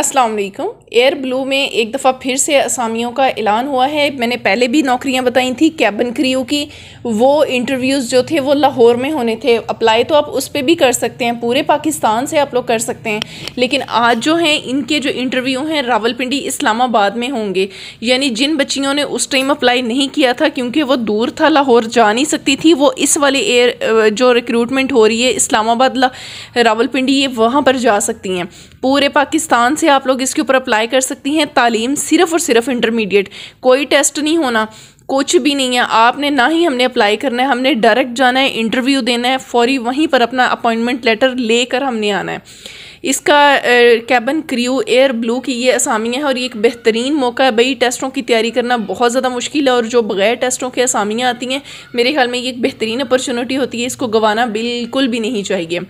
अस्सलाम वालेकुम। Air blue में एक दफ़ा फिर से असामियों का ऐलान हुआ है। मैंने पहले भी नौकरियां बताई थी कैबिन क्रू की, वो इंटरव्यूज़ जो थे वो लाहौर में होने थे। अप्लाई तो आप उस पर भी कर सकते हैं, पूरे पाकिस्तान से आप लोग कर सकते हैं, लेकिन आज जो हैं इनके जो इंटरव्यू हैं रावलपिंडी इस्लामाबाद में होंगे। यानी जिन बच्चियों ने उस टाइम अप्लाई नहीं किया था क्योंकि वो दूर था, लाहौर जा नहीं सकती थी, वो इस वाले एयर जो रिक्रूटमेंट हो रही है इस्लामाबाद रावलपिंडी, ये वहाँ पर जा सकती हैं। पूरे पाकिस्तान से आप लोग इसके ऊपर अप्लाई कर सकती हैं। तालीम सिर्फ़ और सिर्फ इंटरमीडिएट, कोई टेस्ट नहीं होना, कुछ भी नहीं है। आपने ना ही हमने अप्लाई करना है, हमने डायरेक्ट जाना है, इंटरव्यू देना है, फौरी वहीं पर अपना अपॉइंटमेंट लेटर लेकर हमने आना है। इसका कैबिन क्रू एयर ब्लू की ये असामियाँ हैं और ये एक बेहतरीन मौका है। भाई टेस्टों की तैयारी करना बहुत ज़्यादा मुश्किल है और जो बग़ैर टेस्टों के असामियाँ आती हैं, मेरे ख्याल में ये एक बेहतरीन अपॉर्चुनिटी होती है, इसको गंवाना बिल्कुल भी नहीं चाहिए।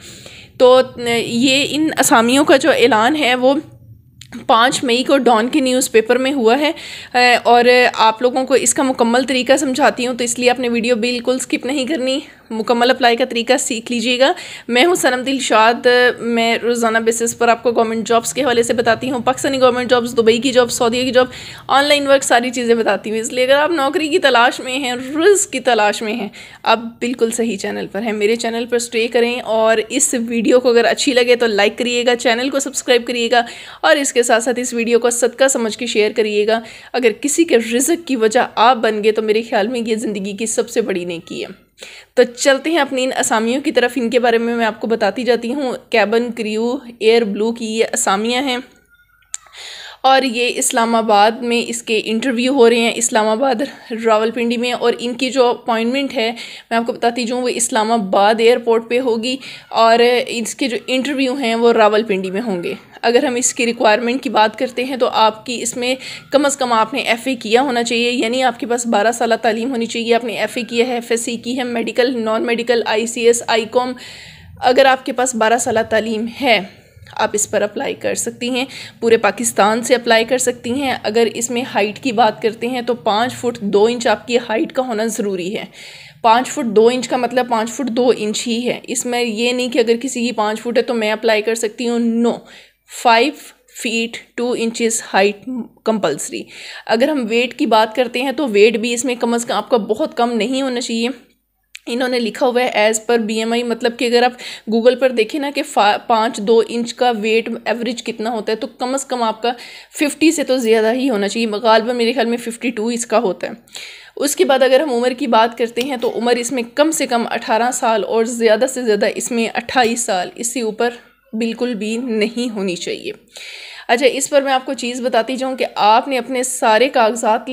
तो ये इन असामियों का जो ऐलान है वो 5 मई को डॉन के न्यूज़पेपर में हुआ है और आप लोगों को इसका मुकम्मल तरीका समझाती हूँ, तो इसलिए आपने वीडियो बिल्कुल स्किप नहीं करनी, मुकम्मल अप्लाई का तरीका सीख लीजिएगा। मैं हूँ सनम दिलशाद, मैं रोज़ाना बेसिस पर आपको गवर्नमेंट जॉब्स के हवाले से बताती हूँ, पाकिस्तानी गवर्नमेंट जॉब्स, दुबई की जॉब, सऊदी की जॉब, ऑनलाइन वर्क, सारी चीज़ें बताती हूँ। इसलिए अगर आप नौकरी की तलाश में हैं, रिज़्क़ की तलाश में हैं, आप बिल्कुल सही चैनल पर हैं। मेरे चैनल पर स्टे करें और इस वीडियो को अगर अच्छी लगे तो लाइक करिएगा, चैनल को सब्सक्राइब करिएगा और इसके साथ साथ इस वीडियो को सदका समझ के शेयर करिएगा। अगर किसी के रिज़्क़ की वजह आप बन गए तो मेरे ख्याल में ये ज़िंदगी की सबसे बड़ी नेकी है। तो चलते हैं अपनी इन असामियों की तरफ। इनके बारे में मैं आपको बताती जाती हूँ। कैबिन क्रू एयर ब्लू की ये असामियाँ हैं और ये इस्लामाबाद में इसके इंटरव्यू हो रहे हैं, इस्लामाबाद रावलपिंडी में। और इनकी जो अपॉइंटमेंट है मैं आपको बताती जाऊँ, वो इस्लामाबाद एयरपोर्ट पे होगी और इसके जो इंटरव्यू हैं वो रावलपिंडी में होंगे। अगर हम इसकी रिक्वायरमेंट की बात करते हैं तो आपकी इसमें कम से कम आपने FA किया होना चाहिए, यानी आपके पास 12 साल तालीम होनी चाहिए। आपने FA किया है, FSC की है, medical, non medical, ICS, ICOM। अगर आपके पास 12 साल तालीम है आप इस पर अप्लाई कर सकती हैं, पूरे पाकिस्तान से अप्लाई कर सकती हैं। अगर इसमें हाइट की बात करते हैं तो 5 फुट 2 इंच आपकी हाइट का होना ज़रूरी है। 5 फुट 2 इंच का मतलब 5 फुट 2 इंच ही है। इसमें ये नहीं कि अगर किसी की 5 फुट है तो मैं अप्लाई कर सकती हूँ, no, 5 feet 2 inches height compulsory. अगर हम वेट की बात करते हैं तो वेट भी इसमें कम से कम आपका बहुत कम नहीं होना चाहिए। इन्होंने लिखा हुआ है एज़ पर BMI, मतलब कि अगर आप गूगल पर देखें ना कि 5-2 इंच का वेट एवरेज कितना होता है, तो कम से कम आपका 50 से तो ज़्यादा ही होना चाहिए। गालिबन मेरे ख्याल में 52 इसका होता है। उसके बाद अगर हम उम्र की बात करते हैं तो उम्र इसमें कम से कम 18 साल और ज़्यादा से ज़्यादा इसमें 28 साल, इससे ऊपर बिल्कुल भी नहीं होनी चाहिए। अच्छा, इस पर मैं आपको चीज़ बताती जाऊँ कि आपने अपने सारे कागज़ात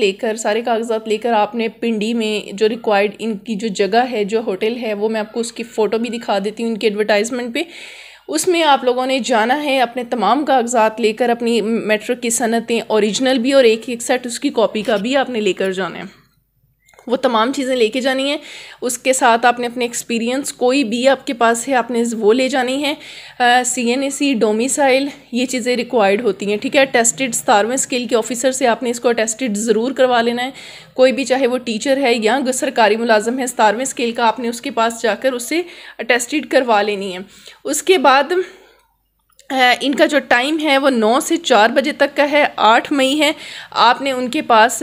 लेकर आपने पिंडी में जो रिक्वायर्ड इनकी जो जगह है, जो होटल है, वो मैं आपको उसकी फ़ोटो भी दिखा देती हूँ इनके एडवर्टाइजमेंट पे। उसमें आप लोगों ने जाना है अपने तमाम कागज़ात लेकर, अपनी मैट्रिक की सनतें ओरिजिनल भी और एक सेट उसकी कॉपी का भी आपने लेकर जाना है। वो तमाम चीज़ें लेके जानी है। उसके साथ आपने अपने एक्सपीरियंस कोई भी आपके पास है आपने वो ले जानी है। CNAC, डोमिसाइल, ये चीज़ें रिक्वायर्ड होती हैं, ठीक है। टेस्टेड 17वें स्केल के ऑफिसर से आपने इसको अटेस्टेड ज़रूर करवा लेना है। कोई भी, चाहे वो टीचर है या सरकारी मुलाजम है, 17वें स्केल का आपने उसके पास जाकर उससे अटेस्टेड करवा लेनी है। उसके बाद इनका जो टाइम है वो 9 से 4 बजे तक का है। 8 मई है। आपने उनके पास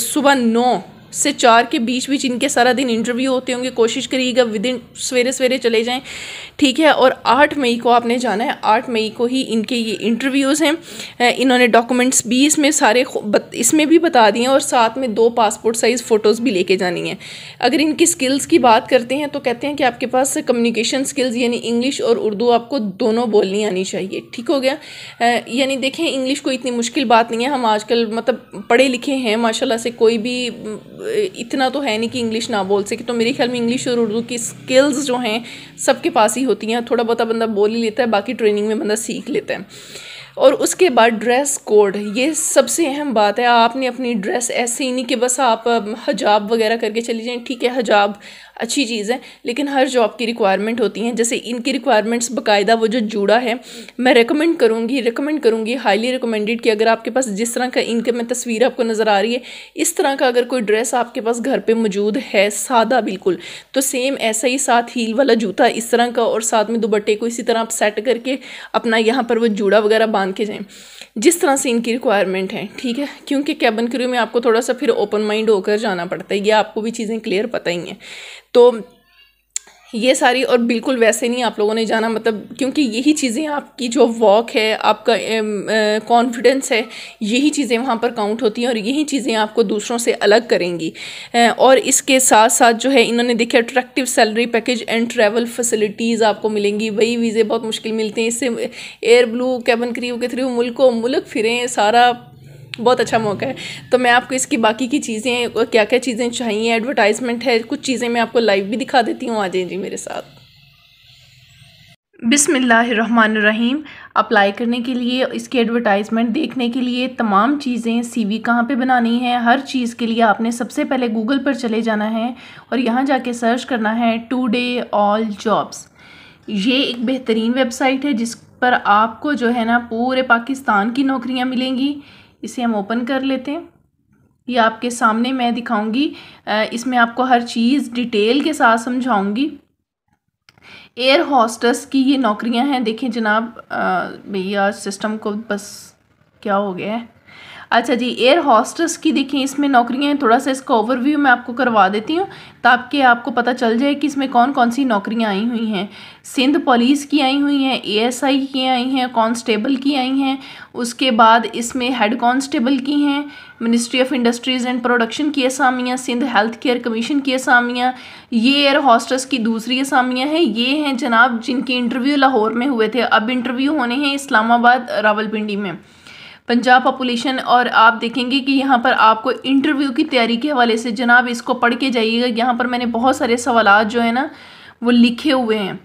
सुबह 9 से 4 के बीच इनके सारा दिन इंटरव्यू होते होंगे। कोशिश करिएगा विदिन सवेरे चले जाएं, ठीक है। और 8 मई को आपने जाना है, 8 मई को ही इनके ये इंटरव्यूज़ हैं। इन्होंने डॉक्यूमेंट्स भी इसमें सारे इसमें भी बता दिए और साथ में 2 पासपोर्ट साइज़ फ़ोटोज़ भी लेके जानी है। अगर इनकी स्किल्स की बात करते हैं तो कहते हैं कि आपके पास कम्युनिकेशन स्किल्स यानी इंग्लिश और उर्दू आपको दोनों बोलनी आनी चाहिए, ठीक हो गया। यानी देखें, इंग्लिश कोई इतनी मुश्किल बात नहीं है। हम आजकल मतलब पढ़े लिखे हैं माशाल्लाह से, कोई भी इतना तो है नहीं कि इंग्लिश ना बोल सके। तो मेरे ख्याल में इंग्लिश और उर्दू की स्किल्स जो हैं सबके पास ही होती हैं। थोड़ा बहुत बंदा बोल ही लेता है, बाकी ट्रेनिंग में बंदा सीख लेता है। और उसके बाद ड्रेस कोड, ये सबसे अहम बात है। आपने अपनी ड्रेस ऐसे ही नहीं कि बस आप हिजाब वगैरह करके चली जाएं, ठीक है, हिजाब अच्छी चीज़ है, लेकिन हर जॉब की रिक्वायरमेंट होती हैं। जैसे इनकी रिक्वायरमेंट्स बाकायदा वो जो जूड़ा है, मैं रिकमेंड करूँगी हाईली रिकमेंडेड कि अगर आपके पास जिस तरह का इनके में तस्वीर आपको नज़र आ रही है, इस तरह का अगर कोई ड्रेस आपके पास घर पे मौजूद है, सादा बिल्कुल, तो सेम ऐसा ही साथ हील वाला जूता इस तरह का और साथ में दुपट्टे को इसी तरह आप सेट करके अपना यहाँ पर वो जूड़ा वगैरह बांध मान के जाएं जिस तरह से इनकी रिक्वायरमेंट है, ठीक है। क्योंकि कैबिन क्रू में आपको थोड़ा सा फिर ओपन माइंड होकर जाना पड़ता है, ये आपको भी चीज़ें क्लियर पता ही हैं। तो ये सारी, और बिल्कुल वैसे नहीं आप लोगों ने जाना, मतलब क्योंकि यही चीज़ें आपकी जो वॉक है, आपका कॉन्फिडेंस है, यही चीज़ें वहाँ पर काउंट होती हैं और यही चीज़ें आपको दूसरों से अलग करेंगी। और इसके साथ साथ जो है इन्होंने देखा attractive salary package and travel facilities आपको मिलेंगी। वही वीज़े बहुत मुश्किल मिलते हैं, इससे एयर ब्लू कैबिन क्रू के थ्रू मुल्क फिरें, सारा बहुत अच्छा मौका है। तो मैं आपको इसकी बाकी की चीज़ें, क्या क्या चीज़ें चाहिए, एडवर्टाइजमेंट है, कुछ चीज़ें मैं आपको लाइव भी दिखा देती हूँ। आ जाइए जी मेरे साथ। बिस्मिल्लाहिर्रहमानिर्रहीम। अप्लाई करने के लिए, इसकी एडवर्टाइजमेंट देखने के लिए, तमाम चीज़ें, सीवी कहाँ पे बनानी है, हर चीज़ के लिए आपने सबसे पहले गूगल पर चले जाना है और यहाँ जाके सर्च करना है टुडे ऑल जॉब्स। ये एक बेहतरीन वेबसाइट है जिस पर आपको जो है ना पूरे पाकिस्तान की नौकरियाँ मिलेंगी। इसे हम ओपन कर लेते हैं। ये आपके सामने मैं दिखाऊंगी, इसमें आपको हर चीज़ डिटेल के साथ समझाऊंगी। एयर हॉस्टेस की ये नौकरियां हैं। देखिए जनाब, भैया सिस्टम को बस क्या हो गया है। अच्छा जी, एयर हॉस्टेस की देखिए इसमें नौकरियां हैं। थोड़ा सा इसका ओवरव्यू मैं आपको करवा देती हूँ ताकि आपको पता चल जाए कि इसमें कौन कौन सी नौकरियां आई हुई हैं। सिंध पुलिस की आई हुई हैं, एएसआई की आई हैं, कांस्टेबल की आई हैं, उसके बाद इसमें हेड कांस्टेबल की हैं, ministry of industries and production की असामियाँ, सिंध हेल्थ केयर कमीशन की असामियाँ। ये एयर हॉस्टेस की दूसरी असामियाँ हैं। ये हैं जनाब जिनके इंटरव्यू लाहौर में हुए थे, अब इंटरव्यू होने हैं इस्लामाबाद रावलपिंडी में। पंजाब पॉपुलेशन, और आप देखेंगे कि यहाँ पर आपको इंटरव्यू की तैयारी के हवाले से जनाब इसको पढ़ के जाइएगा। यहाँ पर मैंने बहुत सारे सवालात जो है ना वो लिखे हुए हैं,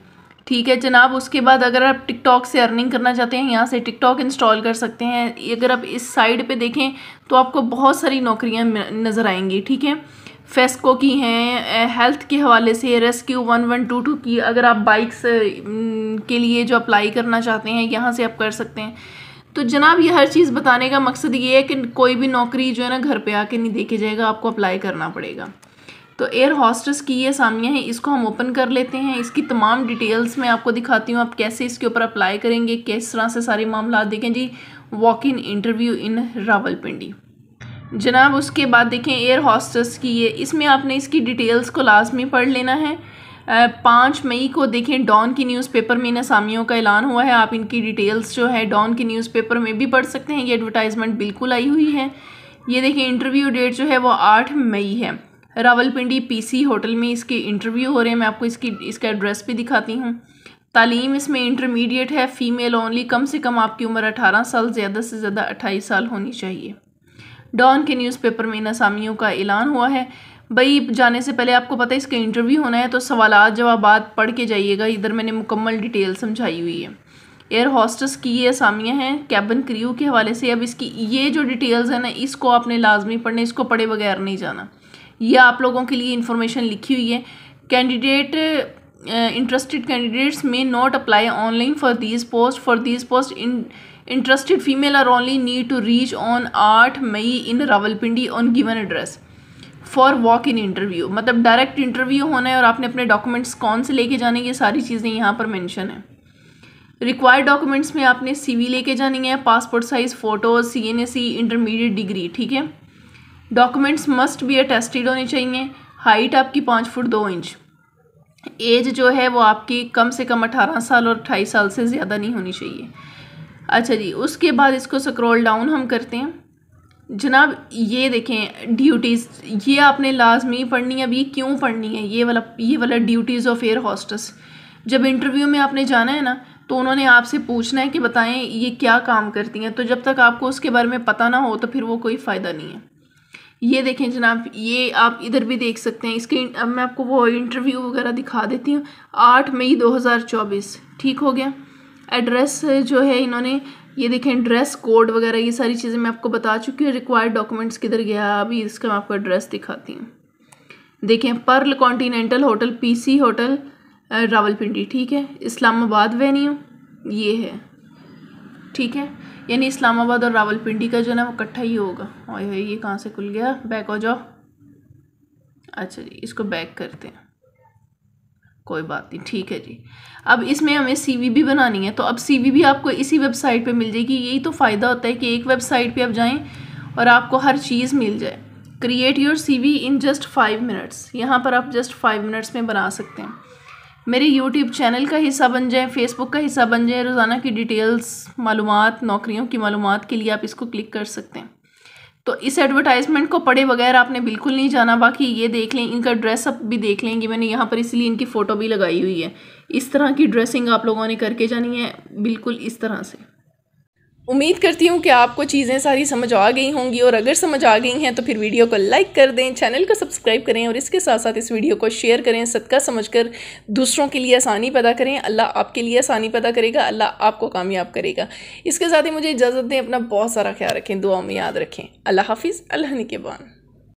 ठीक है जनाब। उसके बाद अगर आप टिकटॉक से अर्निंग करना चाहते हैं, यहाँ से टिकटॉक इंस्टॉल कर सकते हैं। अगर आप इस साइड पे देखें तो आपको बहुत सारी नौकरियाँ नज़र आएंगी, ठीक है। फेस्को की हैं, हेल्थ के हवाले से रेस्क्यू 1122 की, अगर आप बाइक्स के लिए जो अप्लाई करना चाहते हैं यहाँ से आप कर सकते हैं। तो जनाब ये हर चीज़ बताने का मकसद ये है कि कोई भी नौकरी जो है ना घर पे आके नहीं देखे जाएगा, आपको अप्लाई करना पड़ेगा। तो एयर हॉस्टेस की ये असामियाँ हैं, इसको हम ओपन कर लेते हैं। इसकी तमाम डिटेल्स मैं आपको दिखाती हूँ, आप कैसे इसके ऊपर अप्लाई करेंगे, किस तरह से सारे मामला। देखें जी, walk in interview in Rawalpindi जनाब। उसके बाद देखें एयर हॉस्टेस की ये, इसमें आपने इसकी डिटेल्स को लाजमी पढ़ लेना है। 5 मई को देखें डॉन की न्यूज़पेपर में इन असामियों का ऐलान हुआ है। आप इनकी डिटेल्स जो है डॉन की न्यूज़पेपर में भी पढ़ सकते हैं, ये एडवर्टाइजमेंट बिल्कुल आई हुई है। ये देखें इंटरव्यू डेट जो है वो 8 मई है। रावलपिंडी पीसी होटल में इसके इंटरव्यू हो रहे हैं। मैं आपको इसका एड्रेस भी दिखाती हूँ। तालीम इसमें इंटरमीडिएट है, फ़ीमेल ओनली, कम से कम आपकी उम्र 18 साल, ज़्यादा से ज़्यादा 28 साल होनी चाहिए। डॉन के न्यूज़पेपर में इन असामियों का ऐलान हुआ है। भाई जाने से पहले आपको पता है इसका इंटरव्यू होना है, तो सवालात जवाबात पढ़ के जाइएगा। इधर मैंने मुकम्मल डिटेल समझाई हुई है। एयर हॉस्टेस की ये असामियाँ हैं कैबिन क्रू के हवाले से। अब इसकी ये जो डिटेल्स है ना, इसको आपने लाजमी पढ़ने, इसको पढ़े बगैर नहीं जाना। ये आप लोगों के लिए इन्फॉर्मेशन लिखी हुई है। कैंडिडेट इंटरेस्टेड कैंडिडेट्स में not apply online for these post interested female are only need to reach on 8 May in Rawalpindi on given address for walk in interview. मतलब डायरेक्ट इंटरव्यू होना है और आपने अपने डॉक्यूमेंट्स कौन से लेके जाने, ये सारी चीज़ें यहाँ पर मेंशन है। रिक्वायर्ड डॉक्यूमेंट्स में आपने CV लेके जानी है, passport size photo, CNSE intermediate degree, ठीक है। डॉक्यूमेंट्स मस्ट बी अटेस्टेड होने चाहिए। हाइट आपकी 5 फुट 2 इंच। एज जो है वो आपकी कम से कम 18 साल और 28 साल से ज़्यादा नहीं होनी चाहिए। अच्छा जी, उसके बाद इसको स्क्रॉल डाउन हम करते हैं जनाब। ये देखें ड्यूटीज़, ये आपने लाजमी पढ़नी है। अब ये क्यों पढ़नी है, ये वाला ड्यूटीज़ ऑफ एयर हॉस्टेस। जब इंटरव्यू में आपने जाना है ना, तो उन्होंने आपसे पूछना है कि बताएं ये क्या काम करती हैं। तो जब तक आपको उसके बारे में पता ना हो तो फिर वो कोई फ़ायदा नहीं है। ये देखें जनाब, ये आप इधर भी देख सकते हैं। इसके अब मैं आपको वो इंटरव्यू वगैरह दिखा देती हूँ। 8 मई 2024, ठीक हो गया। एड्रेस जो है इन्होंने, ये देखें ड्रेस कोड वगैरह, ये सारी चीज़ें मैं आपको बता चुकी हूँ। रिक्वायर्ड डॉक्यूमेंट्स किधर गया, अभी इसका मैं आपको एड्रेस दिखाती हूँ। देखें Perl continental hotel, PC hotel Rawalpindi, ठीक है। इस्लामाबाद वेन्यू ये है, ठीक है। यानी इस्लामाबाद और रावलपिंडी का जो है ना वो इकट्ठा ही होगा। और ये कहाँ से खुल गया, बैक हो जाओ। अच्छा जी, इसको बैक करते हैं। कोई बात नहीं, ठीक है जी। अब इसमें हमें सीवी भी बनानी है, तो अब सीवी भी आपको इसी वेबसाइट पे मिल जाएगी। यही तो फ़ायदा होता है कि एक वेबसाइट पे आप जाएं और आपको हर चीज़ मिल जाए। Create your CV in just 5 minutes, यहाँ पर आप जस्ट 5 मिनट्स में बना सकते हैं। मेरे यूट्यूब चैनल का हिस्सा बन जाए, फेसबुक का हिस्सा बन जाए, रोज़ाना की डिटेल्स, मालूमात, नौकरियों की मालूमात के लिए आप इसको क्लिक कर सकते हैं। तो इस एडवर्टाइजमेंट को पढ़े बगैर आपने बिल्कुल नहीं जाना। बाकी ये देख लें, इनका ड्रेसअप भी देख लेंगे, मैंने यहाँ पर इसलिए इनकी फ़ोटो भी लगाई हुई है। इस तरह की ड्रेसिंग आप लोगों ने करके जानी है, बिल्कुल इस तरह से। उम्मीद करती हूँ कि आपको चीज़ें सारी समझ आ गई होंगी, और अगर समझ आ गई हैं तो फिर वीडियो को लाइक कर दें, चैनल को सब्सक्राइब करें, और इसके साथ साथ इस वीडियो को शेयर करें। सदका समझकर दूसरों के लिए आसानी पैदा करें। अल्लाह आपके लिए आसानी पैदा करेगा, अल्लाह आपको कामयाब करेगा। इसके साथ ही मुझे इजाज़त दें, अपना बहुत सारा ख्याल रखें, दुआ में याद रखें। अल्लाह हाफिज़, अल्लाह निगहबान।